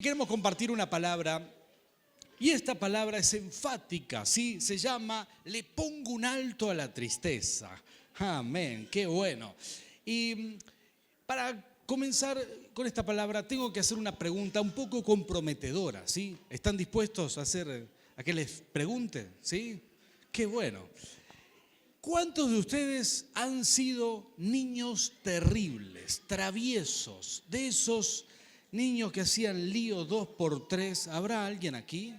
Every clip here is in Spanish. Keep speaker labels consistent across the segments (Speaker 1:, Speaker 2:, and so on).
Speaker 1: Queremos compartir una palabra y esta palabra es enfática, ¿sí? Se llama "le pongo un alto a la tristeza". Amén, qué bueno. Y para comenzar con esta palabra tengo que hacer una pregunta un poco comprometedora, ¿sí? ¿Están dispuestos a que les pregunte? ¿Sí? Qué bueno. ¿Cuántos de ustedes han sido niños terribles, traviesos, de esos niños que hacían lío 2 por 3? ¿Habrá alguien aquí?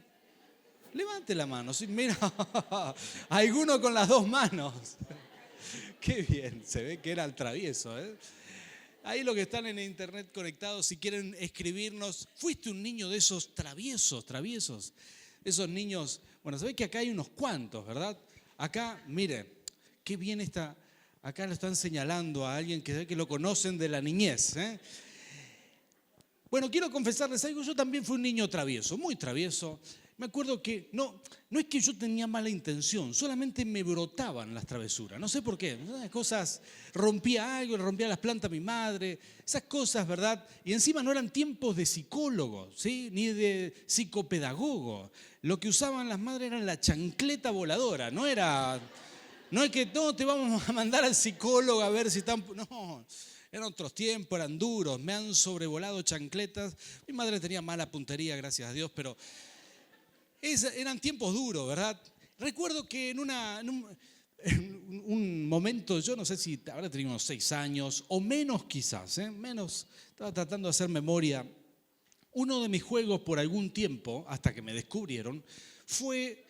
Speaker 1: Levante la mano, ¿sí? Mira, alguno con las 2 manos. Qué bien, se ve que era el travieso, ¿eh? Ahí los que están en internet conectados, si quieren escribirnos, ¿fuiste un niño de esos traviesos? Esos niños, bueno, sabés que acá hay unos cuantos, ¿verdad? Acá, mire, qué bien está, acá lo están señalando a alguien que lo conocen de la niñez, ¿eh? Bueno, quiero confesarles algo, yo también fui un niño travieso, muy travieso. Me acuerdo que no es que yo tenía mala intención, solamente me brotaban las travesuras, no sé por qué. Esas cosas, rompía algo, le rompía las plantas a mi madre, esas cosas, ¿verdad? Y encima no eran tiempos de psicólogo, ¿sí? Ni de psicopedagogo. Lo que usaban las madres era la chancleta voladora, no es que no te vamos a mandar al psicólogo a ver si están... No. Eran otros tiempos, eran duros, me han sobrevolado chancletas. Mi madre tenía mala puntería, gracias a Dios, pero eran tiempos duros, ¿verdad? Recuerdo que en un momento, yo no sé si habrá tenido unos 6 años o menos quizás, menos, estaba tratando de hacer memoria. Uno de mis juegos por algún tiempo, hasta que me descubrieron, fue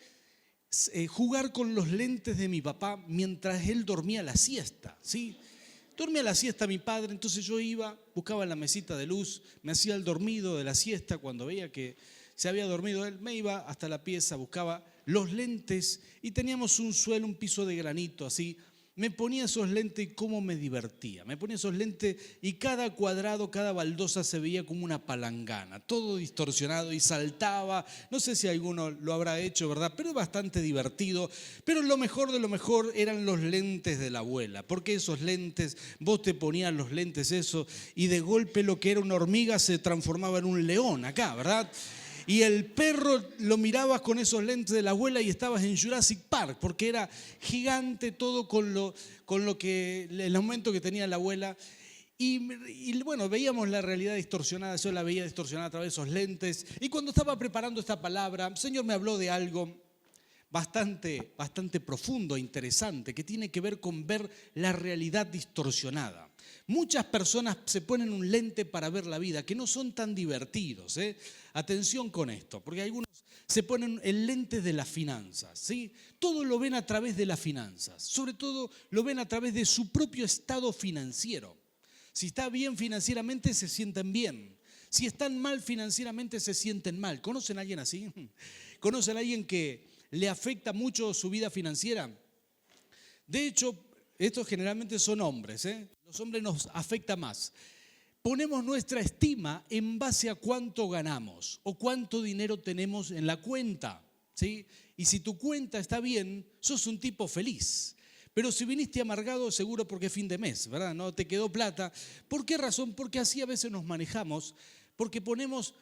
Speaker 1: jugar con los lentes de mi papá mientras él dormía la siesta, ¿sí? Dormía la siesta mi padre, entonces yo iba, buscaba la mesita de luz, me hacía el dormido de la siesta. Cuando veía que se había dormido él, me iba hasta la pieza, buscaba los lentes y teníamos un piso de granito así. Me ponía esos lentes y cómo me divertía. Me ponía esos lentes y cada cuadrado, cada baldosa se veía como una palangana, todo distorsionado y saltaba. No sé si alguno lo habrá hecho, ¿verdad? Pero es bastante divertido. Pero lo mejor de lo mejor eran los lentes de la abuela, porque esos lentes, vos te ponías los lentes eso y de golpe lo que era una hormiga se transformaba en un león acá, ¿verdad? Y el perro lo mirabas con esos lentes de la abuela y estabas en Jurassic Park, porque era gigante todo con lo que, el aumento que tenía la abuela. Y bueno, veíamos la realidad distorsionada, yo la veía distorsionada a través de esos lentes. Y cuando estaba preparando esta palabra, el Señor me habló de algo bastante profundo e interesante, que tiene que ver con ver la realidad distorsionada. Muchas personas se ponen un lente para ver la vida, que no son tan divertidos, ¿eh? Atención con esto, porque algunos se ponen el lente de las finanzas, ¿sí? Todo lo ven a través de las finanzas, sobre todo lo ven a través de su propio estado financiero. Si está bien financieramente, se sienten bien. Si están mal financieramente, se sienten mal. ¿Conocen a alguien así? ¿Conocen a alguien que le afecta mucho su vida financiera? De hecho, estos generalmente son hombres, ¿eh? Los hombres nos afecta más. Ponemos nuestra estima en base a cuánto ganamos o cuánto dinero tenemos en la cuenta, ¿sí? Y si tu cuenta está bien, sos un tipo feliz. Pero si viniste amargado, seguro porque es fin de mes, ¿verdad? No te quedó plata. ¿Por qué razón? Porque así a veces nos manejamos. Porque vemos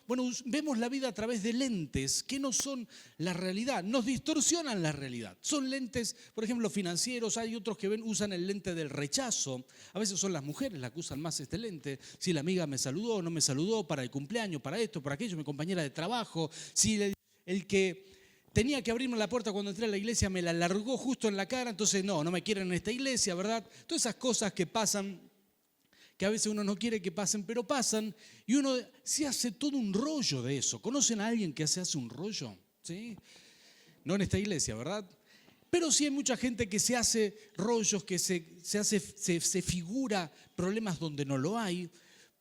Speaker 1: la vida a través de lentes que no son la realidad, nos distorsionan la realidad. Son lentes, por ejemplo, financieros, hay otros que usan el lente del rechazo. A veces son las mujeres las que usan más este lente. Si la amiga me saludó o no me saludó para el cumpleaños, para esto, para aquello, mi compañera de trabajo. Si el que tenía que abrirme la puerta cuando entré a la iglesia me la largó justo en la cara, entonces no me quieren en esta iglesia, ¿verdad? Todas esas cosas que pasan, que a veces uno no quiere que pasen, pero pasan, y uno se hace todo un rollo de eso. ¿Conocen a alguien que se hace un rollo? ¿Sí? No en esta iglesia, ¿verdad? Pero sí hay mucha gente que se hace rollos, que se figura problemas donde no lo hay,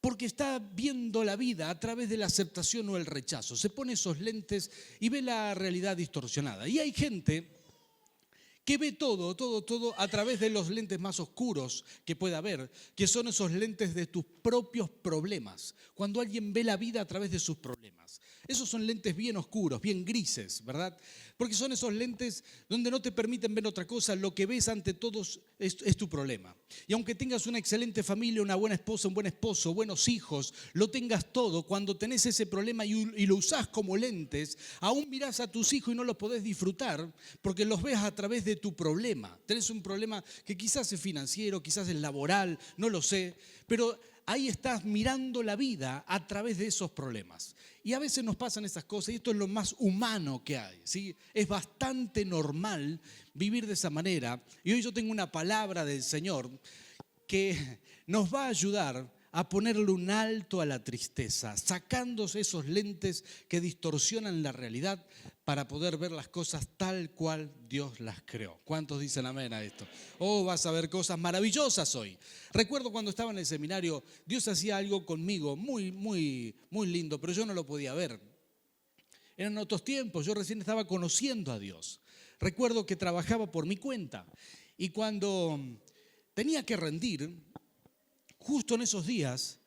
Speaker 1: porque está viendo la vida a través de la aceptación o el rechazo. Se pone esos lentes y ve la realidad distorsionada. Y hay gente que ve todo a través de los lentes más oscuros que pueda haber, que son esos lentes de tus propios problemas. Cuando alguien ve la vida a través de sus problemas. Esos son lentes bien oscuros, bien grises, ¿verdad? Porque son esos lentes donde no te permiten ver otra cosa, lo que ves ante todos es tu problema. Y aunque tengas una excelente familia, una buena esposa, un buen esposo, buenos hijos, lo tengas todo, cuando tenés ese problema y lo usás como lentes, aún mirás a tus hijos y no los podés disfrutar porque los ves a través de tu problema. Tenés un problema que quizás es financiero, quizás es laboral, no lo sé, pero ahí estás mirando la vida a través de esos problemas. Y a veces nos pasan esas cosas y esto es lo más humano que hay, ¿sí? Es bastante normal vivir de esa manera. Y hoy yo tengo una palabra del Señor que nos va a ayudar a ponerle un alto a la tristeza, sacándose esos lentes que distorsionan la realidad para poder ver las cosas tal cual Dios las creó. ¿Cuántos dicen amén a esto? Oh, vas a ver cosas maravillosas hoy. Recuerdo cuando estaba en el seminario, Dios hacía algo conmigo muy, muy, muy lindo, pero yo no lo podía ver. Eran otros tiempos, yo recién estaba conociendo a Dios. Recuerdo que trabajaba por mi cuenta y cuando tenía que rendir, justo en esos días,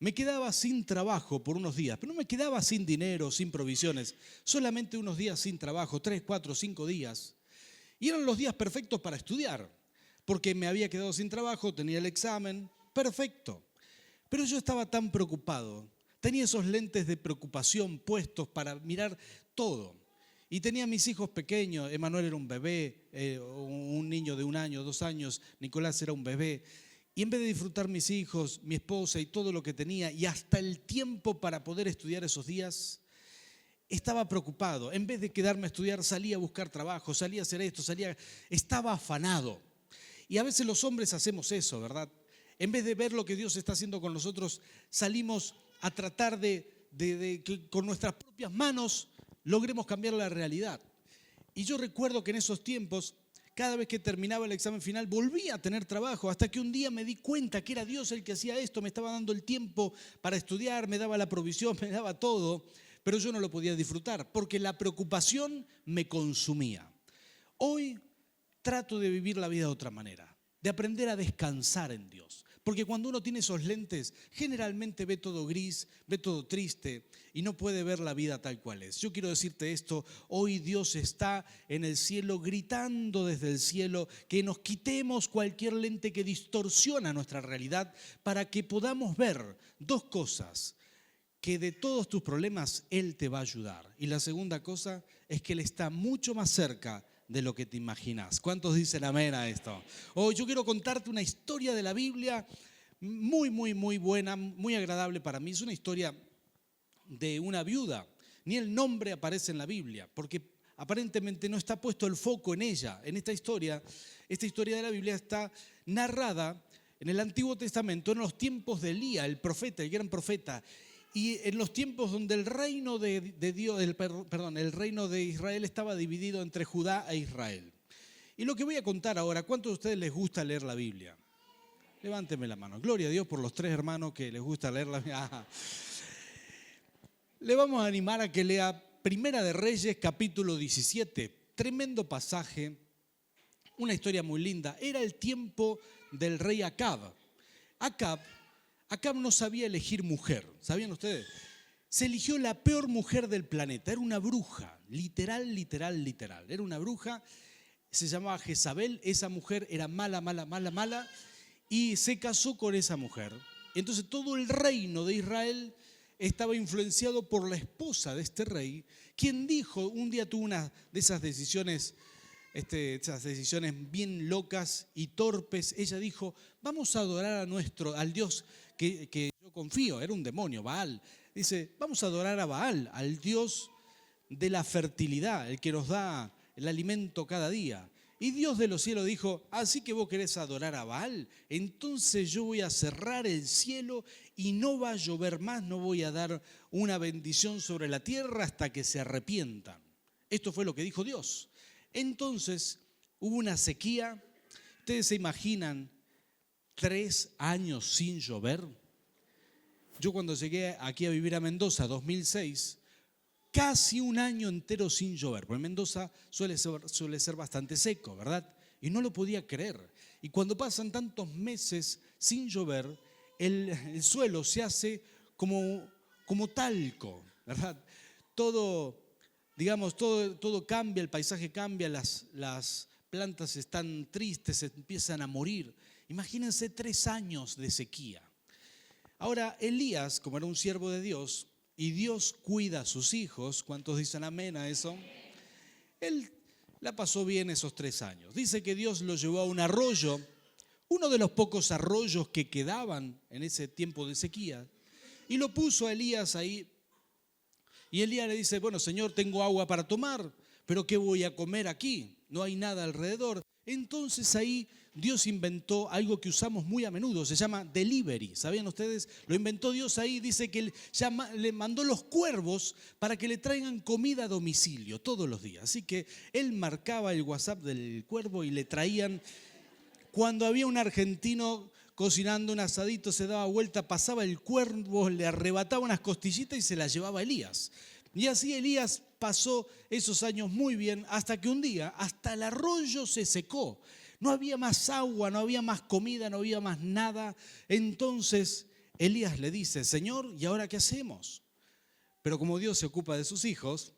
Speaker 1: me quedaba sin trabajo por unos días, pero no me quedaba sin dinero, sin provisiones, solamente unos días sin trabajo, 3, 4, 5 días. Y eran los días perfectos para estudiar, porque me había quedado sin trabajo, tenía el examen, perfecto. Pero yo estaba tan preocupado, tenía esos lentes de preocupación puestos para mirar todo. Y tenía a mis hijos pequeños, Emanuel era un bebé, un niño de 1 año, 2 años, Nicolás era un bebé. Y en vez de disfrutar mis hijos, mi esposa y todo lo que tenía, y hasta el tiempo para poder estudiar esos días, estaba preocupado. En vez de quedarme a estudiar, salía a buscar trabajo, salía a hacer esto, estaba afanado. Y a veces los hombres hacemos eso, ¿verdad? En vez de ver lo que Dios está haciendo con nosotros, salimos a tratar de que con nuestras propias manos logremos cambiar la realidad. Y yo recuerdo que en esos tiempos, cada vez que terminaba el examen final, volvía a tener trabajo, hasta que un día me di cuenta que era Dios el que hacía esto, me estaba dando el tiempo para estudiar, me daba la provisión, me daba todo, pero yo no lo podía disfrutar, porque la preocupación me consumía. Hoy trato de vivir la vida de otra manera, de aprender a descansar en Dios. Porque cuando uno tiene esos lentes, generalmente ve todo gris, ve todo triste y no puede ver la vida tal cual es. Yo quiero decirte esto, hoy Dios está en el cielo gritando desde el cielo que nos quitemos cualquier lente que distorsiona nuestra realidad para que podamos ver 2 cosas, que de todos tus problemas Él te va a ayudar. Y la segunda cosa es que Él está mucho más cerca de lo que te imaginas. ¿Cuántos dicen amén a esto? Hoy yo quiero contarte una historia de la Biblia muy, muy, muy buena, muy agradable para mí. Es una historia de una viuda. Ni el nombre aparece en la Biblia, porque aparentemente no está puesto el foco en ella. En esta historia de la Biblia está narrada en el Antiguo Testamento, en los tiempos de Elías, el profeta, el gran profeta. Y en los tiempos donde el reino de Dios, el reino de Israel estaba dividido entre Judá e Israel. Y lo que voy a contar ahora, ¿cuántos de ustedes les gusta leer la Biblia? Levánteme la mano. Gloria a Dios por los 3 hermanos que les gusta leer la Biblia. Le vamos a animar a que lea Primera de Reyes, capítulo 17. Tremendo pasaje, una historia muy linda. Era el tiempo del rey Acab. Acab no sabía elegir mujer, ¿sabían ustedes? Se eligió la peor mujer del planeta, era una bruja, literal. Era una bruja, se llamaba Jezabel, esa mujer era mala, y se casó con esa mujer. Entonces todo el reino de Israel estaba influenciado por la esposa de este rey, quien dijo, un día tuvo una de esas decisiones bien locas y torpes. Ella dijo, vamos a adorar al Dios que yo confío, era un demonio, Baal. Dice, vamos a adorar a Baal, al Dios de la fertilidad, el que nos da el alimento cada día. Y Dios de los cielos dijo, así que vos querés adorar a Baal, entonces yo voy a cerrar el cielo y no va a llover más, no voy a dar una bendición sobre la tierra hasta que se arrepientan. Esto fue lo que dijo Dios. Entonces hubo una sequía. ¿Ustedes se imaginan 3 años sin llover? Yo cuando llegué aquí a vivir a Mendoza, 2006, casi un año entero sin llover, porque Mendoza suele ser bastante seco, ¿verdad? Y no lo podía creer. Y cuando pasan tantos meses sin llover, el suelo se hace como talco, ¿verdad? Todo, digamos, todo cambia, el paisaje cambia, las plantas están tristes, empiezan a morir. Imagínense 3 años de sequía. Ahora, Elías, como era un siervo de Dios, y Dios cuida a sus hijos, ¿cuántos dicen amén a eso? Él la pasó bien esos 3 años. Dice que Dios lo llevó a un arroyo, uno de los pocos arroyos que quedaban en ese tiempo de sequía, y lo puso a Elías ahí. Y Elías le dice, bueno, Señor, tengo agua para tomar, pero ¿qué voy a comer aquí? No hay nada alrededor. Entonces ahí Dios inventó algo que usamos muy a menudo, se llama delivery. ¿Sabían ustedes? Lo inventó Dios ahí, dice que le mandó los cuervos para que le traigan comida a domicilio todos los días. Así que él marcaba el WhatsApp del cuervo y le traían. Cuando había un argentino cocinando un asadito, se daba vuelta, pasaba el cuervo, le arrebataba unas costillitas y se las llevaba a Elías. Y así Elías pasó esos años muy bien, hasta que un día, hasta el arroyo se secó. No había más agua, no había más comida, no había más nada. Entonces Elías le dice, Señor, ¿y ahora qué hacemos? Pero como Dios se ocupa de sus hijos,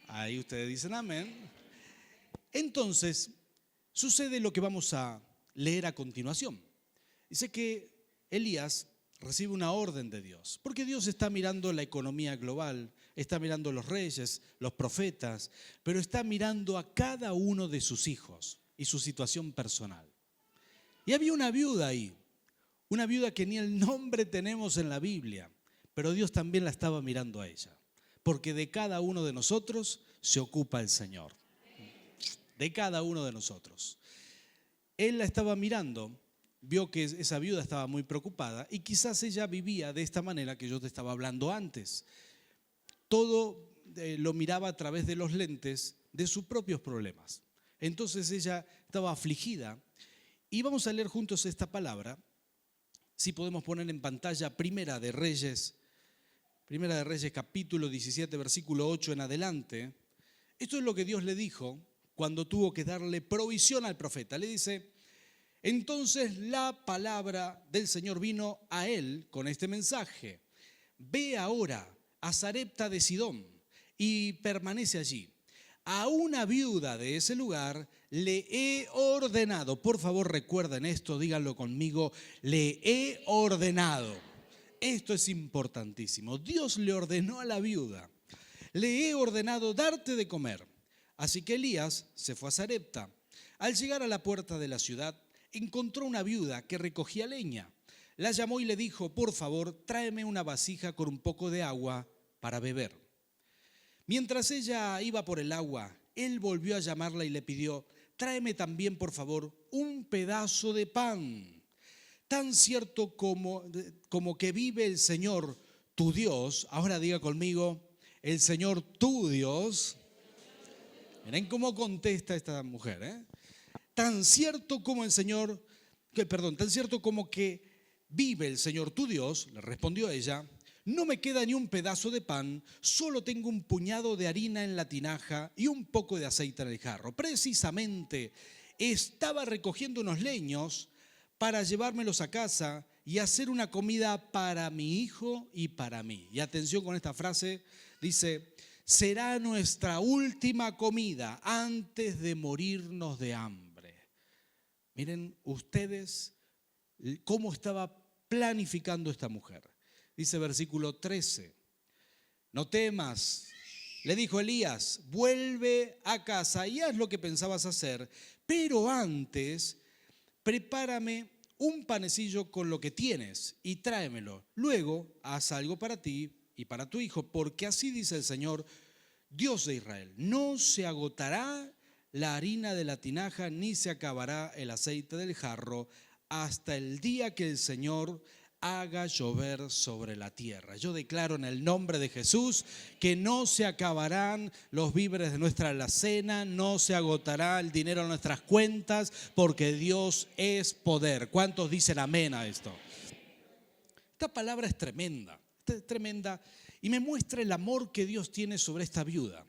Speaker 1: ahí ustedes dicen amén. Entonces sucede lo que vamos a leer a continuación. Dice que Elías recibe una orden de Dios, porque Dios está mirando la economía global, está mirando los reyes, los profetas, pero está mirando a cada uno de sus hijos y su situación personal. Y había una viuda ahí, una viuda que ni el nombre tenemos en la Biblia, pero Dios también la estaba mirando a ella, porque de cada uno de nosotros se ocupa el Señor, de cada uno de nosotros. Él la estaba mirando, vio que esa viuda estaba muy preocupada y quizás ella vivía de esta manera que yo te estaba hablando antes. Todo lo miraba a través de los lentes de sus propios problemas. Entonces ella estaba afligida y vamos a leer juntos esta palabra. Si podemos poner en pantalla Primera de Reyes capítulo 17, versículo 8 en adelante. Esto es lo que Dios le dijo cuando tuvo que darle provisión al profeta. Le dice, entonces la palabra del Señor vino a él con este mensaje. Ve ahora a Sarepta de Sidón y permanece allí. A una viuda de ese lugar le he ordenado, por favor recuerden esto, díganlo conmigo, le he ordenado. Esto es importantísimo. Dios le ordenó a la viuda, le he ordenado darte de comer. Así que Elías se fue a Sarepta. Al llegar a la puerta de la ciudad, encontró una viuda que recogía leña. La llamó y le dijo, por favor, tráeme una vasija con un poco de agua para beber. Mientras ella iba por el agua, él volvió a llamarla y le pidió, tráeme también, por favor, un pedazo de pan. Tan cierto como que vive el Señor, tu Dios, ahora diga conmigo, el Señor, tu Dios. Miren cómo contesta esta mujer, ¿eh? Tan cierto como que vive el Señor tu Dios, le respondió ella, no me queda ni un pedazo de pan, solo tengo un puñado de harina en la tinaja y un poco de aceite en el jarro. Precisamente estaba recogiendo unos leños para llevármelos a casa y hacer una comida para mi hijo y para mí. Y atención con esta frase, dice, será nuestra última comida antes de morirnos de hambre. Miren ustedes cómo estaba planificando esta mujer. Dice versículo 13, no temas, le dijo Elías, vuelve a casa y haz lo que pensabas hacer, pero antes prepárame un panecillo con lo que tienes y tráemelo. Luego haz algo para ti y para tu hijo, porque así dice el Señor, Dios de Israel, no se agotará la harina de la tinaja, ni se acabará el aceite del jarro, hasta el día que el Señor haga llover sobre la tierra. Yo declaro en el nombre de Jesús que no se acabarán los víveres de nuestra alacena, no se agotará el dinero en nuestras cuentas, porque Dios es poder. ¿Cuántos dicen amén a esto? Esta palabra es tremenda y me muestra el amor que Dios tiene sobre esta viuda.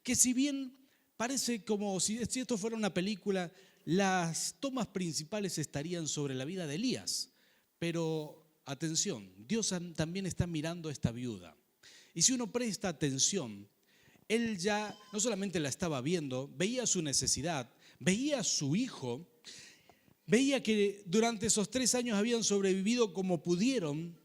Speaker 1: Que si bien parece como si esto fuera una película, las tomas principales estarían sobre la vida de Elías. Pero atención, Dios también está mirando a esta viuda. Y si uno presta atención, él ya no solamente la estaba viendo, veía su necesidad, veía a su hijo, veía que durante esos 3 años habían sobrevivido como pudieron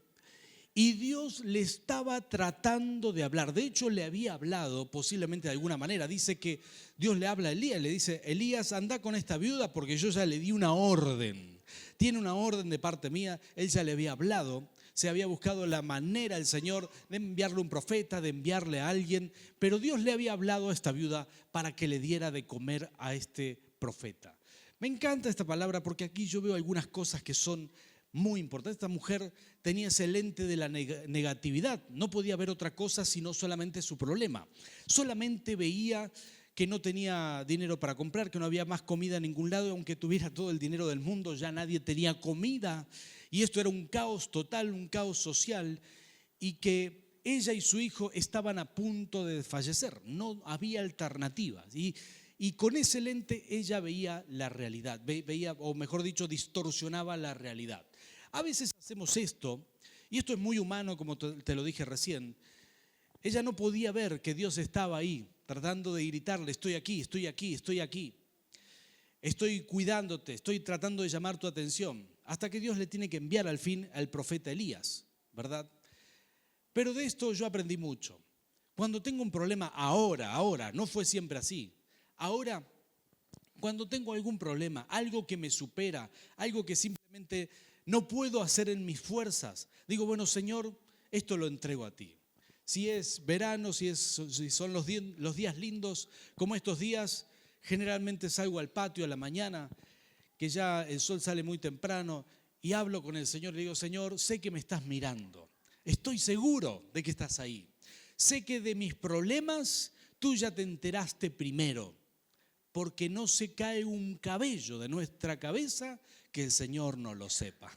Speaker 1: y Dios le estaba tratando de hablar. De hecho, le había hablado posiblemente de alguna manera. Dice que Dios le habla a Elías, le dice: Elías, anda con esta viuda porque yo ya le di una orden. Tiene una orden de parte mía, él ya le había hablado. Se había buscado la manera el Señor de enviarle un profeta, de enviarle a alguien, pero Dios le había hablado a esta viuda para que le diera de comer a este profeta. Me encanta esta palabra porque aquí yo veo algunas cosas que son muy importantes. Esta mujer tenía ese lente de la negatividad, no podía ver otra cosa sino solamente su problema. Solamente veía que no tenía dinero para comprar, que no había más comida en ningún lado, aunque tuviera todo el dinero del mundo, ya nadie tenía comida. Y esto era un caos total, un caos social, y que ella y su hijo estaban a punto de fallecer. No había alternativas. Y con ese lente ella veía la realidad, veía, o mejor dicho, distorsionaba la realidad. A veces hacemos esto, y esto es muy humano, como te lo dije recién. Ella no podía ver que Dios estaba ahí, tratando de gritarle: estoy aquí, estoy aquí, estoy aquí. Estoy cuidándote, estoy tratando de llamar tu atención. Hasta que Dios le tiene que enviar al fin al profeta Elías, ¿verdad? Pero de esto yo aprendí mucho. Cuando tengo un problema ahora, no fue siempre así. Ahora, cuando tengo algún problema, algo que me supera, algo que simplemente no puedo hacer en mis fuerzas, digo: bueno, Señor, esto lo entrego a ti. Si es verano, si son los días lindos como estos días, generalmente salgo al patio a la mañana, que ya el sol sale muy temprano, y hablo con el Señor. Le digo: Señor, sé que me estás mirando, estoy seguro de que estás ahí. Sé que de mis problemas tú ya te enteraste primero, porque no se cae un cabello de nuestra cabeza que el Señor no lo sepa.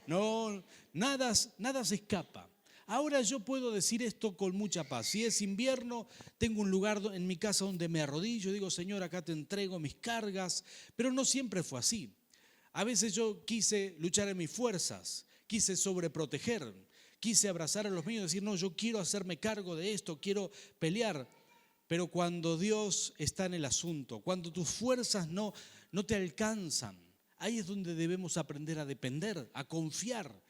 Speaker 1: No, nada se escapa. Ahora yo puedo decir esto con mucha paz. Si es invierno, tengo un lugar en mi casa donde me arrodillo, digo: Señor, acá te entrego mis cargas, pero no siempre fue así. A veces yo quise luchar en mis fuerzas, quise sobreproteger, quise abrazar a los míos y decir: no, yo quiero hacerme cargo de esto, quiero pelear. Pero cuando Dios está en el asunto, cuando tus fuerzas no te alcanzan, ahí es donde debemos aprender a depender, a confiar.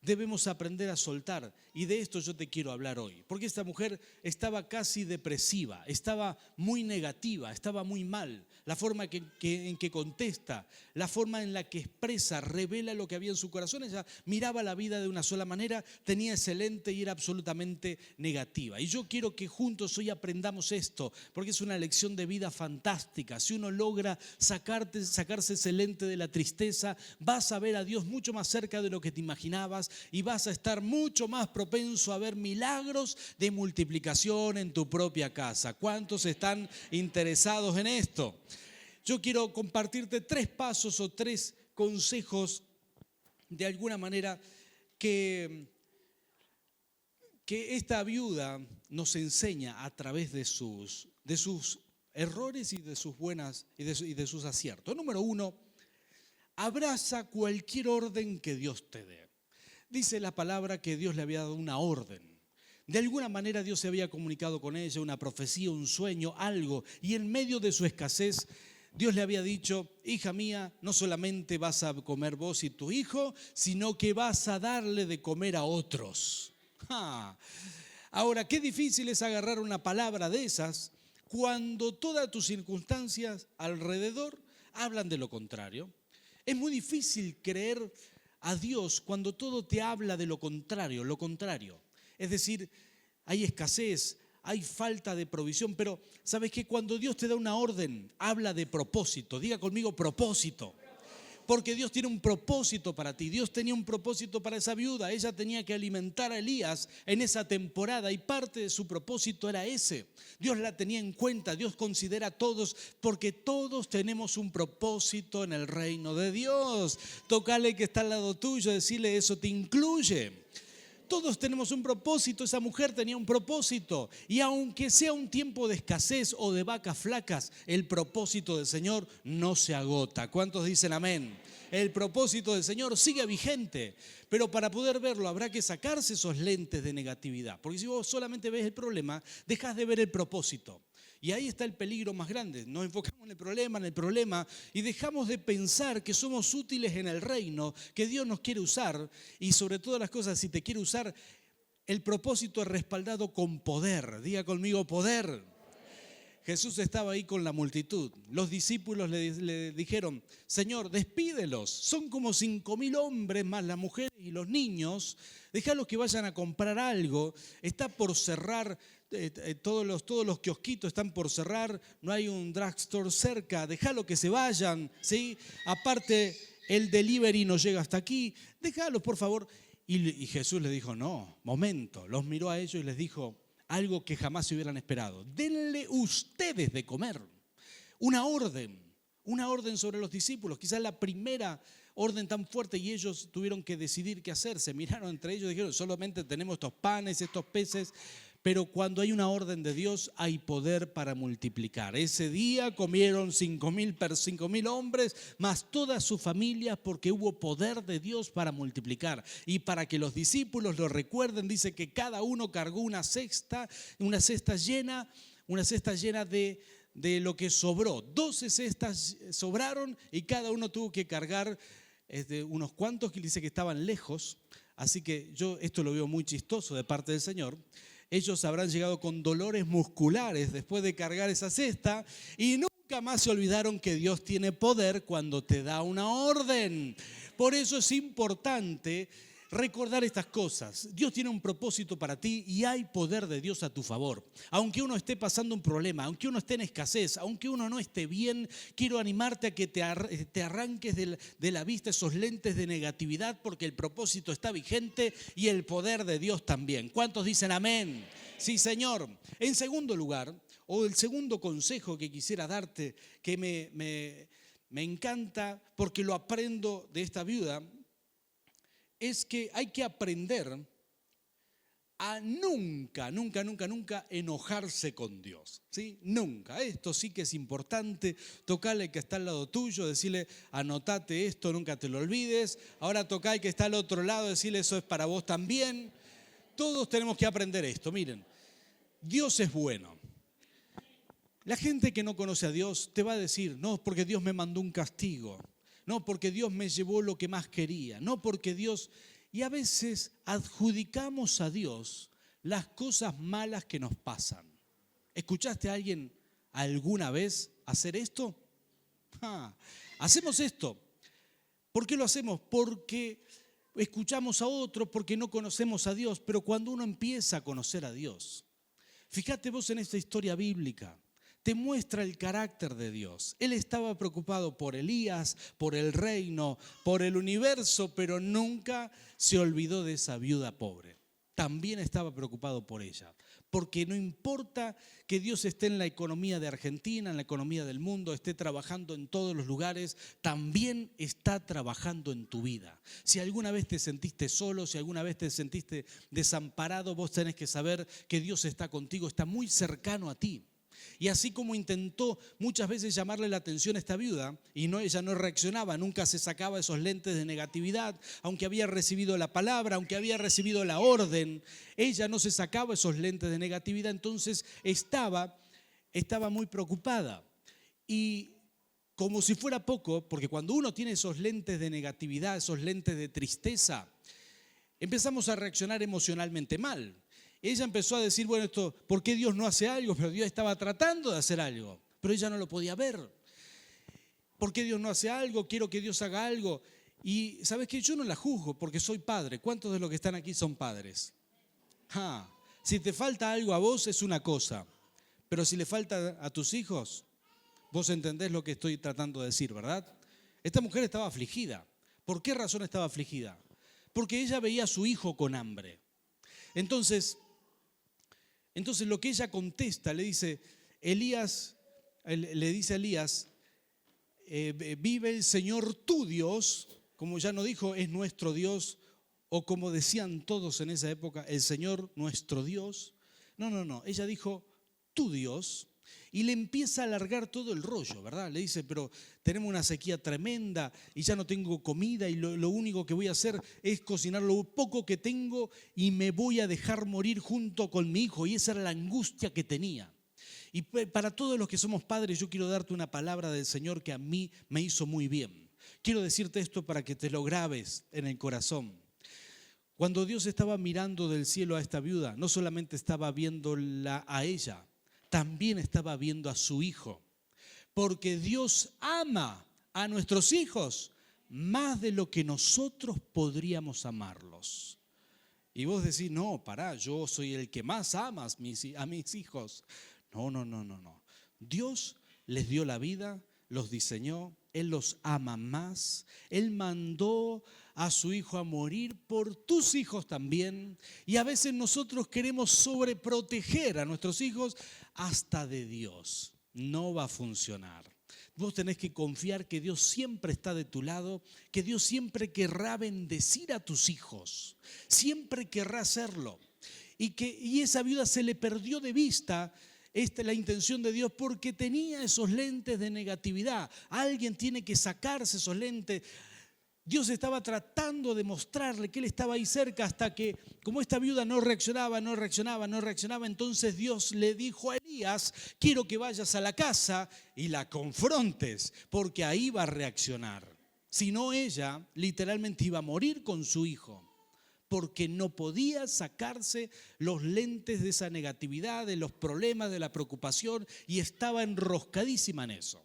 Speaker 1: Debemos aprender a soltar, y de esto yo te quiero hablar hoy, porque esta mujer estaba casi depresiva, estaba muy negativa, estaba muy mal. La forma en que contesta, la forma en la que expresa, revela lo que había en su corazón. Ella miraba la vida de una sola manera, tenía ese lente y era absolutamente negativa. Y yo quiero que juntos hoy aprendamos esto, porque es una lección de vida fantástica. Si uno logra sacarse ese lente de la tristeza, vas a ver a Dios mucho más cerca de lo que te imaginabas, y vas a estar mucho más propenso a ver milagros de multiplicación en tu propia casa. ¿Cuántos están interesados en esto? Yo quiero compartirte 3 pasos o 3 consejos, de alguna manera, que esta viuda nos enseña a través de sus errores y de sus buenas y de sus aciertos. Número 1, abraza cualquier orden que Dios te dé. Dice la palabra que Dios le había dado una orden. De alguna manera Dios se había comunicado con ella, una profecía, un sueño, algo. Y en medio de su escasez, Dios le había dicho: hija mía, no solamente vas a comer vos y tu hijo, sino que vas a darle de comer a otros. Ahora, qué difícil es agarrar una palabra de esas cuando todas tus circunstancias alrededor hablan de lo contrario. Es muy difícil creer a Dios cuando todo te habla de lo contrario, lo contrario. Es decir, hay escasez, hay falta de provisión, pero ¿sabes qué? Cuando Dios te da una orden, habla de propósito. Diga conmigo: propósito. Porque Dios tiene un propósito para ti. Dios tenía un propósito para esa viuda. Ella tenía que alimentar a Elías en esa temporada y parte de su propósito era ese. Dios la tenía en cuenta. Dios considera a todos, porque todos tenemos un propósito en el reino de Dios. Tócale que está al lado tuyo, decirle: eso te incluye. Todos tenemos un propósito, esa mujer tenía un propósito. Y aunque sea un tiempo de escasez o de vacas flacas, el propósito del Señor no se agota. ¿Cuántos dicen amén? El propósito del Señor sigue vigente, pero para poder verlo habrá que sacarse esos lentes de negatividad. Porque si vos solamente ves el problema, dejás de ver el propósito. Y ahí está el peligro más grande. Nos enfocamos en el problema y dejamos de pensar que somos útiles en el reino, que Dios nos quiere usar. Y sobre todas las cosas, si te quiere usar, el propósito es respaldado con poder. Diga conmigo, poder. Jesús estaba ahí con la multitud. Los discípulos le dijeron, Señor, despídelos. Son como 5.000 hombres más las mujeres y los niños. Déjalos que vayan a comprar algo. Está por cerrar. Todos los kiosquitos están por cerrar, no hay un drugstore cerca, déjalo que se vayan, ¿sí? Aparte, el delivery no llega hasta aquí, déjalos por favor. Y Jesús les dijo, no, momento, los miró a ellos y les dijo algo que jamás se hubieran esperado. Denle ustedes de comer, una orden sobre los discípulos, quizás la primera orden tan fuerte y ellos tuvieron que decidir qué hacer. Se miraron entre ellos y dijeron, solamente tenemos estos panes, estos peces. Pero cuando hay una orden de Dios, hay poder para multiplicar. Ese día comieron 5.000 hombres, más todas sus familias, porque hubo poder de Dios para multiplicar. Y para que los discípulos lo recuerden, dice que cada uno cargó una cesta llena de lo que sobró. 12 cestas sobraron y cada uno tuvo que cargar unos cuantos que dice que estaban lejos. Así que yo esto lo veo muy chistoso de parte del Señor. Ellos habrán llegado con dolores musculares después de cargar esa cesta y nunca más se olvidaron que Dios tiene poder cuando te da una orden. Por eso es importante recordar estas cosas. Dios tiene un propósito para ti y hay poder de Dios a tu favor. Aunque uno esté pasando un problema, aunque uno esté en escasez, aunque uno no esté bien, quiero animarte a que te arranques de la vista esos lentes de negatividad porque el propósito está vigente y el poder de Dios también. ¿Cuántos dicen amén? Sí, Señor. En segundo lugar, o el segundo consejo que quisiera darte, que me encanta porque lo aprendo de esta viuda, es que hay que aprender a nunca enojarse con Dios, ¿sí? Nunca. Esto sí que es importante. Tocarle al que está al lado tuyo, decirle, anotate esto, nunca te lo olvides. Ahora toca al que está al otro lado, decirle, eso es para vos también. Todos tenemos que aprender esto. Miren, Dios es bueno. La gente que no conoce a Dios te va a decir, no, porque Dios me mandó un castigo. No, porque Dios me llevó lo que más quería. No, porque Dios... Y a veces adjudicamos a Dios las cosas malas que nos pasan. ¿Escuchaste a alguien alguna vez hacer esto? Hacemos esto. ¿Por qué lo hacemos? Porque escuchamos a otros, porque no conocemos a Dios. Pero cuando uno empieza a conocer a Dios, fíjate vos en esta historia bíblica, te muestra el carácter de Dios. Él estaba preocupado por Elías, por el reino, por el universo, pero nunca se olvidó de esa viuda pobre. También estaba preocupado por ella, porque no importa que Dios esté en la economía de Argentina, en la economía del mundo, esté trabajando en todos los lugares, también está trabajando en tu vida. Si alguna vez te sentiste solo, si alguna vez te sentiste desamparado, vos tenés que saber que Dios está contigo, está muy cercano a ti. Y así como intentó muchas veces llamarle la atención a esta viuda y ella no reaccionaba, nunca se sacaba esos lentes de negatividad, aunque había recibido la palabra, aunque había recibido la orden, ella no se sacaba esos lentes de negatividad, entonces estaba muy preocupada. Y como si fuera poco, porque cuando uno tiene esos lentes de negatividad, esos lentes de tristeza, empezamos a reaccionar emocionalmente mal. Ella empezó a decir, bueno, ¿por qué Dios no hace algo? Pero Dios estaba tratando de hacer algo, pero ella no lo podía ver. ¿Por qué Dios no hace algo? Quiero que Dios haga algo. Y ¿sabes qué? Yo no la juzgo porque soy padre. ¿Cuántos de los que están aquí son padres? Si te falta algo a vos es una cosa, pero si le falta a tus hijos, vos entendés lo que estoy tratando de decir, ¿verdad? Esta mujer estaba afligida. ¿Por qué razón estaba afligida? Porque ella veía a su hijo con hambre. Entonces lo que ella contesta, le dice a Elías, vive el Señor tu Dios, como ya no dijo, es nuestro Dios o como decían todos en esa época, el Señor nuestro Dios. No, ella dijo, tu Dios, y le empieza a alargar todo el rollo, ¿verdad? Le dice, pero tenemos una sequía tremenda y ya no tengo comida y lo único que voy a hacer es cocinar lo poco que tengo y me voy a dejar morir junto con mi hijo. Y esa era la angustia que tenía. Y para todos los que somos padres, yo quiero darte una palabra del Señor que a mí me hizo muy bien. Quiero decirte esto para que te lo grabes en el corazón. Cuando Dios estaba mirando del cielo a esta viuda, no solamente estaba viéndola a ella, también estaba viendo a su hijo. Porque Dios ama a nuestros hijos más de lo que nosotros podríamos amarlos. Y vos decís, no, pará, yo soy el que más amas a mis hijos. No. Dios les dio la vida, los diseñó, Él los ama más. Él mandó a su hijo a morir por tus hijos también. Y a veces nosotros queremos sobreproteger a nuestros hijos hasta de Dios. No va a funcionar. Vos tenés que confiar que Dios siempre está de tu lado, que Dios siempre querrá bendecir a tus hijos. Siempre querrá hacerlo. Y esa viuda se le perdió de vista. Esta es la intención de Dios porque tenía esos lentes de negatividad. Alguien tiene que sacarse esos lentes. Dios estaba tratando de mostrarle que Él estaba ahí cerca hasta que, como esta viuda no reaccionaba, entonces Dios le dijo a Elías, quiero que vayas a la casa y la confrontes, porque ahí va a reaccionar. Si no, ella literalmente iba a morir con su hijo. Porque no podía sacarse los lentes de esa negatividad, de los problemas, de la preocupación, y estaba enroscadísima en eso.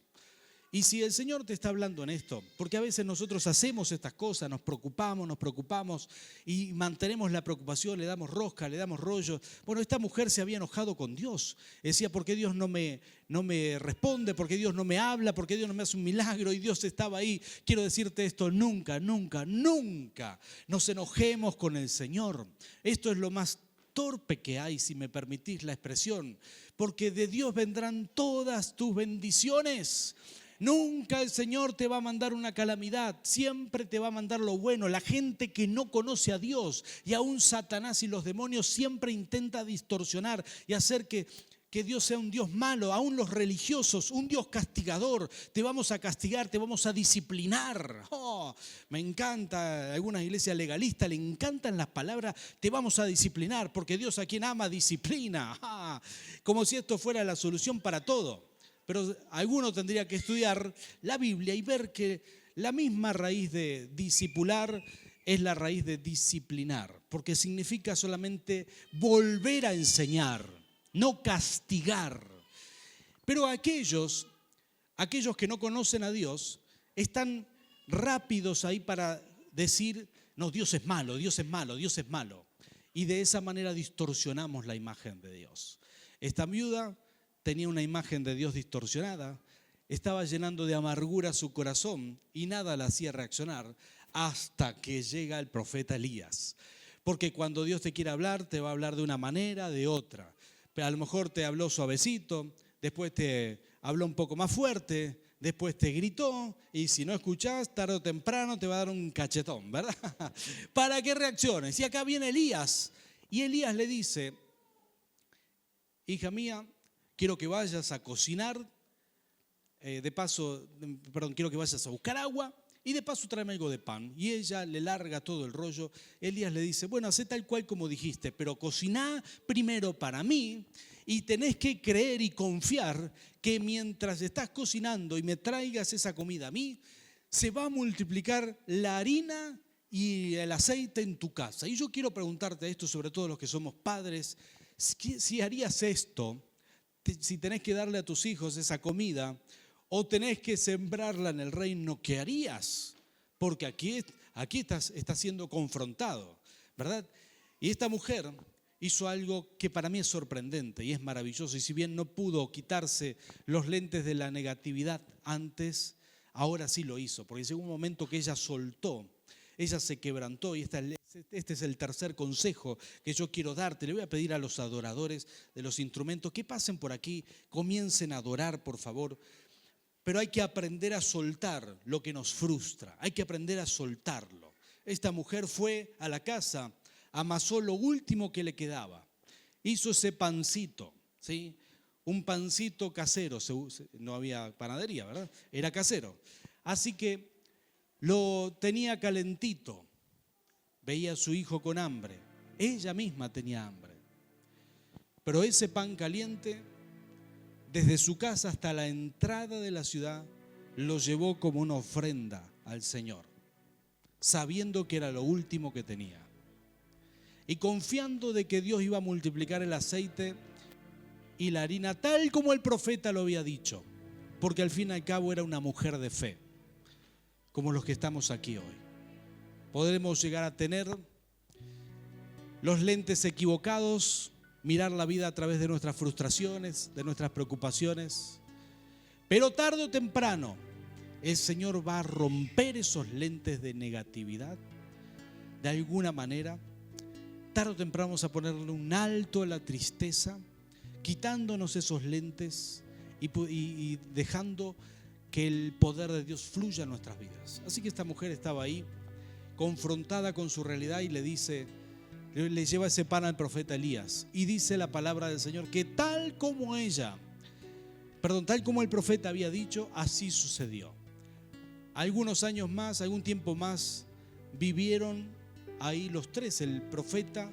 Speaker 1: Y si el Señor te está hablando en esto, porque a veces nosotros hacemos estas cosas, nos preocupamos y mantenemos la preocupación, le damos rosca, le damos rollo. Bueno, esta mujer se había enojado con Dios. Decía, ¿por qué Dios no me responde? ¿Por qué Dios no me habla? ¿Por qué Dios no me hace un milagro? Y Dios estaba ahí. Quiero decirte esto, nunca nos enojemos con el Señor. Esto es lo más torpe que hay, si me permitís la expresión, porque de Dios vendrán todas tus bendiciones. Nunca el Señor te va a mandar una calamidad, siempre te va a mandar lo bueno. La gente que no conoce a Dios y aún Satanás y los demonios siempre intenta distorsionar y hacer que Dios sea un Dios malo, aún los religiosos, un Dios castigador. Te vamos a castigar, te vamos a disciplinar. Me encanta, a algunas iglesias legalistas le encantan las palabras, te vamos a disciplinar, porque Dios a quien ama disciplina. Como si esto fuera la solución para todo. Pero alguno tendría que estudiar la Biblia y ver que la misma raíz de discipular es la raíz de disciplinar, porque significa solamente volver a enseñar, no castigar. Pero aquellos que no conocen a Dios están rápidos ahí para decir, no, Dios es malo. Y de esa manera distorsionamos la imagen de Dios. Esta viuda tenía una imagen de Dios distorsionada, estaba llenando de amargura su corazón y nada la hacía reaccionar hasta que llega el profeta Elías. Porque cuando Dios te quiere hablar, te va a hablar de una manera, de otra. Pero a lo mejor te habló suavecito, después te habló un poco más fuerte, después te gritó y si no escuchás, tarde o temprano te va a dar un cachetón, ¿verdad? Para que reacciones. Y acá viene Elías y Elías le dice, hija mía, quiero que vayas a cocinar, quiero que vayas a buscar agua y de paso tráeme algo de pan. Y ella le larga todo el rollo. Elías le dice, bueno, hacé tal cual como dijiste, pero cociná primero para mí y tenés que creer y confiar que mientras estás cocinando y me traigas esa comida a mí, se va a multiplicar la harina y el aceite en tu casa. Y yo quiero preguntarte esto, sobre todo los que somos padres, si harías esto, si tenés que darle a tus hijos esa comida o tenés que sembrarla en el reino, ¿qué harías? Porque aquí estás siendo confrontado, ¿verdad? Y esta mujer hizo algo que para mí es sorprendente y es maravilloso. Y si bien no pudo quitarse los lentes de la negatividad antes, ahora sí lo hizo. Porque llegó un momento que ella soltó, ella se quebrantó y este es el tercer consejo que yo quiero darte. Le voy a pedir a los adoradores de los instrumentos que pasen por aquí, comiencen a adorar, por favor. Pero hay que aprender a soltar lo que nos frustra, hay que aprender a soltarlo. Esta mujer fue a la casa, amasó lo último que le quedaba, hizo ese pancito, ¿sí? Un pancito casero, no había panadería, ¿verdad? Era casero. Así que lo tenía calentito, veía a su hijo con hambre, ella misma tenía hambre. Pero ese pan caliente, desde su casa hasta la entrada de la ciudad, lo llevó como una ofrenda al Señor, sabiendo que era lo último que tenía. Y confiando de que Dios iba a multiplicar el aceite y la harina tal como el profeta lo había dicho, porque al fin y al cabo era una mujer de fe, como los que estamos aquí hoy. Podremos llegar a tener los lentes equivocados, mirar la vida a través de nuestras frustraciones, de nuestras preocupaciones, pero tarde o temprano el Señor va a romper esos lentes de negatividad de alguna manera. Tarde o temprano vamos a ponerle un alto a la tristeza, quitándonos esos lentes y dejando que el poder de Dios fluya en nuestras vidas. Así que esta mujer estaba ahí, confrontada con su realidad, y le lleva ese pan al profeta Elías. Y dice la palabra del Señor que tal como el profeta había dicho, así sucedió. Algunos años más, algún tiempo más, vivieron ahí los tres. El profeta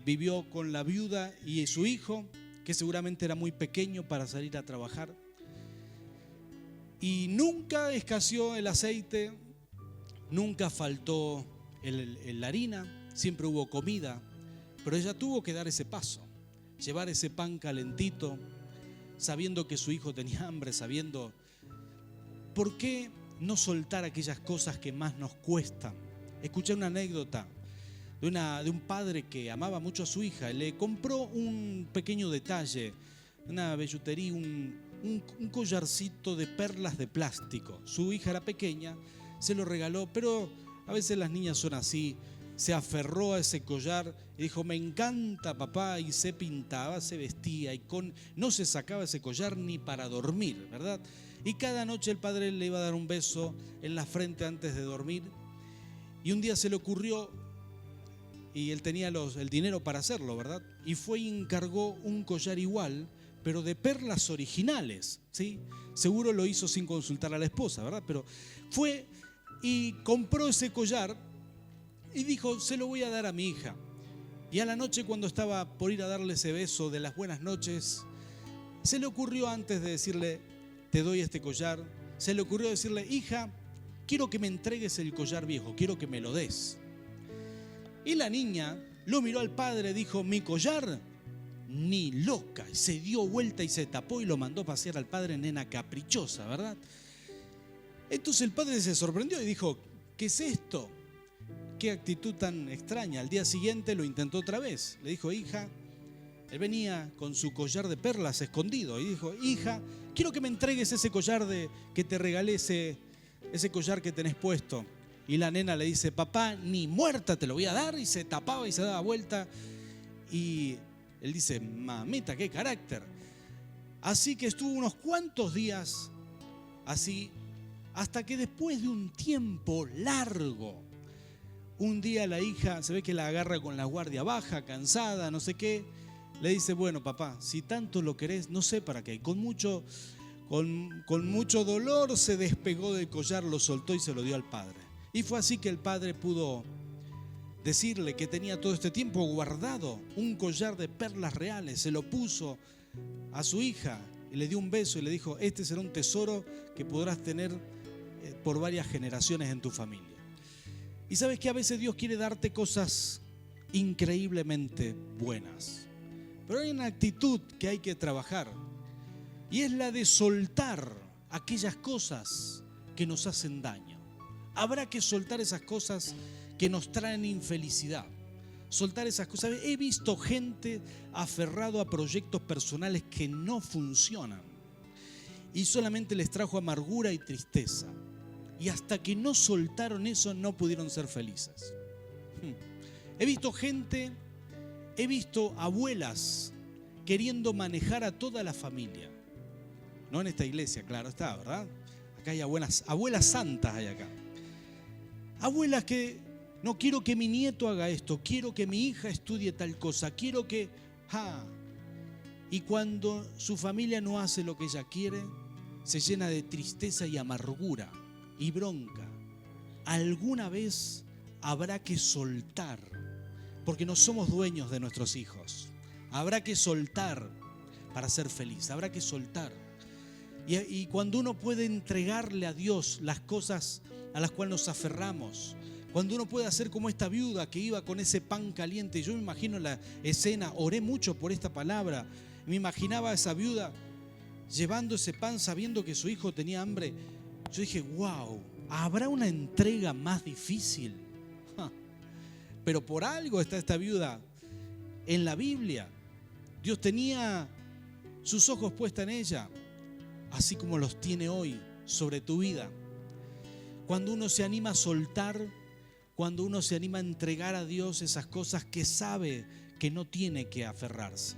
Speaker 1: vivió con la viuda y su hijo, que seguramente era muy pequeño para salir a trabajar. Y nunca escaseó el aceite, nunca faltó la harina, siempre hubo comida, pero ella tuvo que dar ese paso, llevar ese pan calentito, sabiendo que su hijo tenía hambre, sabiendo. ¿Por qué no soltar aquellas cosas que más nos cuestan? Escuché una anécdota de un padre que amaba mucho a su hija. Le compró un pequeño detalle, una billutería, un collarcito de perlas de plástico. Su hija era pequeña, se lo regaló, pero a veces las niñas son así. Se aferró a ese collar y dijo: me encanta, papá, y se pintaba, se vestía, y no se sacaba ese collar ni para dormir, ¿verdad? Y cada noche el padre le iba a dar un beso en la frente antes de dormir. Y un día se le ocurrió, y él tenía el dinero para hacerlo, ¿verdad? Y fue y encargó un collar igual, pero de perlas originales, ¿sí? Seguro lo hizo sin consultar a la esposa, ¿verdad? Pero fue y compró ese collar y dijo: se lo voy a dar a mi hija. Y a la noche, cuando estaba por ir a darle ese beso de las buenas noches, se le ocurrió, antes de decirle: te doy este collar, se le ocurrió decirle: hija, quiero que me entregues el collar viejo, quiero que me lo des. Y la niña lo miró al padre, dijo: mi collar, ni loca. Y se dio vuelta y se tapó y lo mandó a pasear al padre, nena caprichosa, ¿verdad? Entonces el padre se sorprendió y dijo: ¿qué es esto? Qué actitud tan extraña. Al día siguiente lo intentó otra vez. Le dijo: hija, él venía con su collar de perlas escondido, y dijo: hija, quiero que me entregues ese collar que te regalé, ese collar que tenés puesto. Y la nena le dice: papá, ni muerta te lo voy a dar. Y se tapaba y se daba vuelta. Y él dice: mamita, qué carácter. Así que estuvo unos cuantos días así, hasta que después de un tiempo largo, un día la hija se ve que la agarra con la guardia baja, cansada, no sé qué. Le dice: bueno, papá, si tanto lo querés, no sé para qué. Con mucho dolor se despegó del collar, lo soltó y se lo dio al padre. Y fue así que el padre pudo decirle que tenía todo este tiempo guardado un collar de perlas reales. Se lo puso a su hija y le dio un beso y le dijo: este será un tesoro que podrás tener por varias generaciones en tu familia. Y sabes que a veces Dios quiere darte cosas increíblemente buenas, pero hay una actitud que hay que trabajar, y es la de soltar aquellas cosas que nos hacen daño. Habrá que soltar esas cosas que nos traen infelicidad, soltar esas cosas. He visto gente aferrado a proyectos personales que no funcionan y solamente les trajo amargura y tristeza. Y hasta que no soltaron eso, no pudieron ser felices. He visto abuelas queriendo manejar a toda la familia. No en esta iglesia, claro está, ¿verdad? Acá hay abuelas santas hay acá. Abuelas que no quiero que mi nieto haga esto, quiero que mi hija estudie tal cosa, quiero que... Y cuando su familia no hace lo que ella quiere, se llena de tristeza y amargura y bronca. Alguna vez habrá que soltar, porque no somos dueños de nuestros hijos. Habrá que soltar para ser feliz, habrá que soltar. Y cuando uno puede entregarle a Dios las cosas a las cuales nos aferramos, cuando uno puede hacer como esta viuda que iba con ese pan caliente, yo me imagino la escena, oré mucho por esta palabra, me imaginaba a esa viuda llevando ese pan sabiendo que su hijo tenía hambre. Yo dije, wow, ¿habrá una entrega más difícil? Pero por algo está esta viuda en la Biblia. Dios tenía sus ojos puestos en ella, así como los tiene hoy sobre tu vida. Cuando uno se anima a soltar, cuando uno se anima a entregar a Dios esas cosas que sabe que no tiene que aferrarse.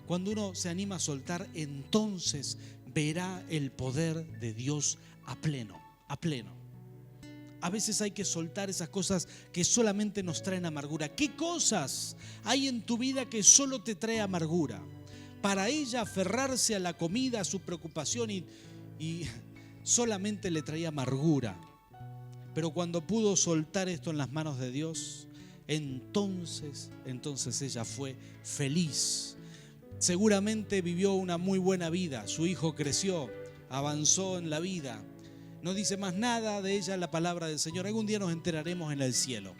Speaker 1: Cuando uno se anima a soltar, entonces verá el poder de Dios a pleno, a pleno. A veces hay que soltar esas cosas que solamente nos traen amargura. ¿Qué cosas hay en tu vida que solo te trae amargura? Para ella aferrarse a la comida, a su preocupación y solamente le traía amargura. Pero cuando pudo soltar esto en las manos de Dios, entonces ella fue feliz. Seguramente vivió una muy buena vida. Su hijo creció, avanzó en la vida. No dice más nada de ella la palabra del Señor. Algún día nos enteraremos en el cielo.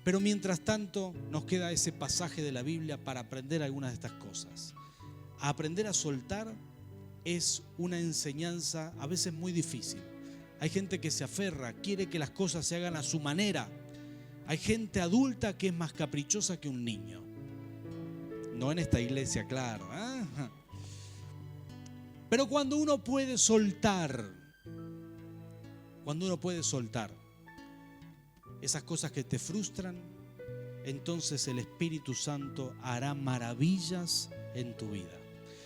Speaker 1: Pero mientras tanto nos queda ese pasaje de la Biblia para aprender algunas de estas cosas. Aprender a soltar es una enseñanza a veces muy difícil. Hay gente que se aferra, quiere que las cosas se hagan a su manera. Hay gente adulta que es más caprichosa que un niño. No en esta iglesia, claro. Pero cuando uno puede soltar, esas cosas que te frustran, entonces el Espíritu Santo hará maravillas en tu vida.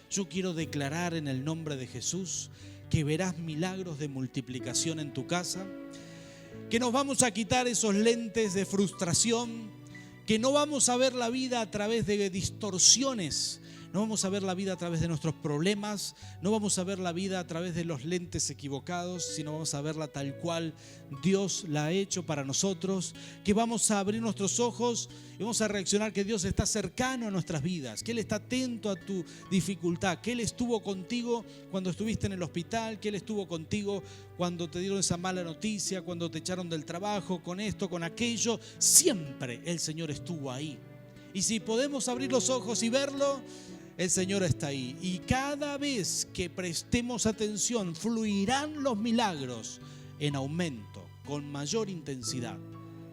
Speaker 1: Yo quiero declarar en el nombre de Jesús que verás milagros de multiplicación en tu casa, que nos vamos a quitar esos lentes de frustración, que no vamos a ver la vida a través de distorsiones, no vamos a ver la vida a través de nuestros problemas, no vamos a ver la vida a través de los lentes equivocados, sino vamos a verla tal cual Dios la ha hecho para nosotros, que vamos a abrir nuestros ojos y vamos a reaccionar que Dios está cercano a nuestras vidas, que Él está atento a tu dificultad, que Él estuvo contigo cuando estuviste en el hospital, que Él estuvo contigo cuando te dieron esa mala noticia, cuando te echaron del trabajo, con esto, con aquello. Siempre el Señor estuvo ahí. Y si podemos abrir los ojos y verlo, el Señor está ahí. Y cada vez que prestemos atención, fluirán los milagros en aumento, con mayor intensidad.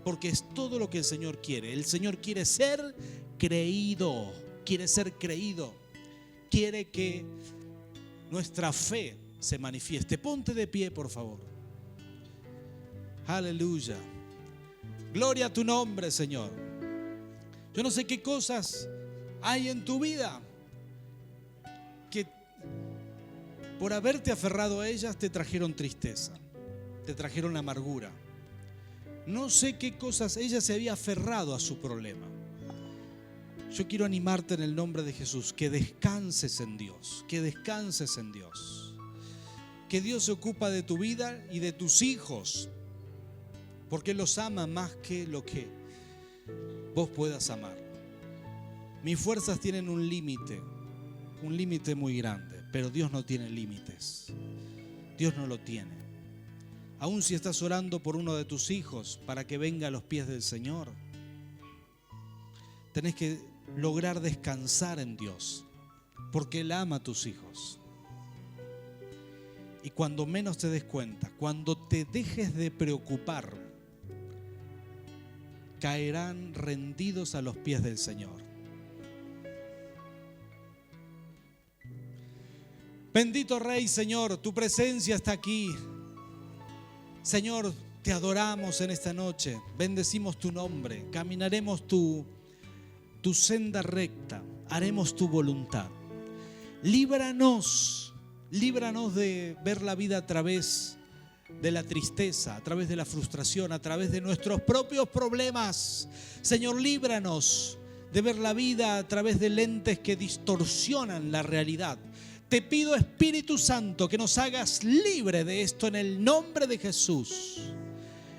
Speaker 1: Porque es todo lo que el Señor quiere. El Señor quiere ser creído. Quiere ser creído. Quiere que nuestra fe se manifieste. Ponte de pie, por favor. Aleluya. Gloria a tu nombre, Señor. Yo no sé qué cosas hay en tu vida que por haberte aferrado a ellas te trajeron tristeza, te trajeron amargura. No sé qué cosas, ella se había aferrado a su problema. Yo quiero animarte en el nombre de Jesús, que descanses en Dios, que descanses en Dios. Que Dios se ocupa de tu vida y de tus hijos, porque los ama más que lo que vos puedas amar. Mis fuerzas tienen un límite muy grande, pero Dios no tiene límites. Dios no lo tiene. Aún si estás orando por uno de tus hijos para que venga a los pies del Señor, tenés que lograr descansar en Dios, porque Él ama a tus hijos. Y cuando menos te des cuenta, cuando te dejes de preocupar, caerán rendidos a los pies del Señor. Bendito Rey, Señor, tu presencia está aquí. Señor, te adoramos en esta noche, bendecimos tu nombre, caminaremos tu senda recta, haremos tu voluntad. Líbranos de ver la vida a través de la tristeza, a través de la frustración, a través de nuestros propios problemas. Señor, líbranos de ver la vida a través de lentes que distorsionan la realidad. Te pido, Espíritu Santo, que nos hagas libre de esto en el nombre de Jesús.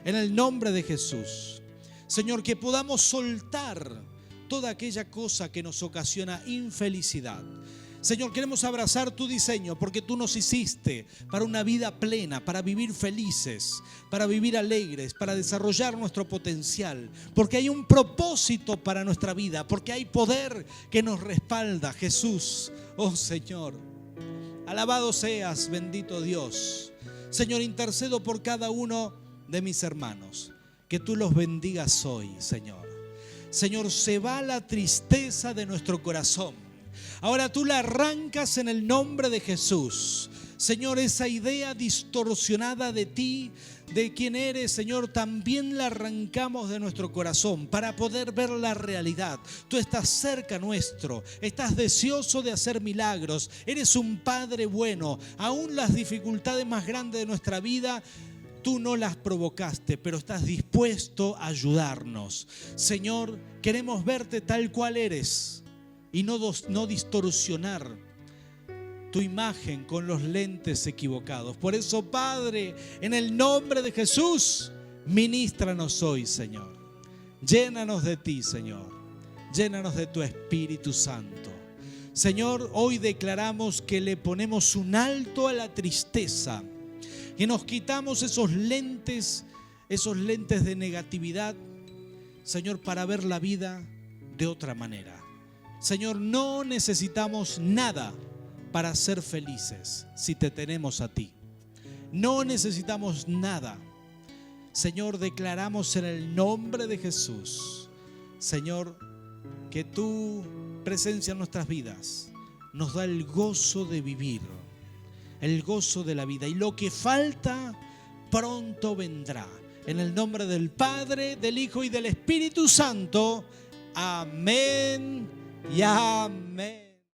Speaker 1: En el nombre de Jesús. Señor, que podamos soltar toda aquella cosa que nos ocasiona infelicidad. Señor, queremos abrazar tu diseño porque tú nos hiciste para una vida plena, para vivir felices, para vivir alegres, para desarrollar nuestro potencial, porque hay un propósito para nuestra vida, porque hay poder que nos respalda. Jesús, oh Señor, alabado seas, bendito Dios. Señor, intercedo por cada uno de mis hermanos, que tú los bendigas hoy, Señor. Señor, se va la tristeza de nuestro corazón. Ahora tú la arrancas en el nombre de Jesús. Señor, esa idea distorsionada de ti, de quién eres, Señor, también la arrancamos de nuestro corazón para poder ver la realidad. Tú estás cerca nuestro, estás deseoso de hacer milagros, eres un Padre bueno. Aún las dificultades más grandes de nuestra vida, tú no las provocaste, pero estás dispuesto a ayudarnos. Señor, queremos verte tal cual eres y no distorsionar tu imagen con los lentes equivocados. Por eso, Padre, en el nombre de Jesús, ministranos hoy, Señor. Llénanos de ti, Señor. Llénanos de tu Espíritu Santo. Señor, hoy declaramos que le ponemos un alto a la tristeza, que nos quitamos esos lentes de negatividad, Señor, para ver la vida de otra manera. Señor, no necesitamos nada para ser felices si te tenemos a ti. No necesitamos nada. Señor, declaramos en el nombre de Jesús, Señor, que tu presencia en nuestras vidas nos da el gozo de vivir, el gozo de la vida, y lo que falta pronto vendrá. En el nombre del Padre, del Hijo y del Espíritu Santo. Amén y amén.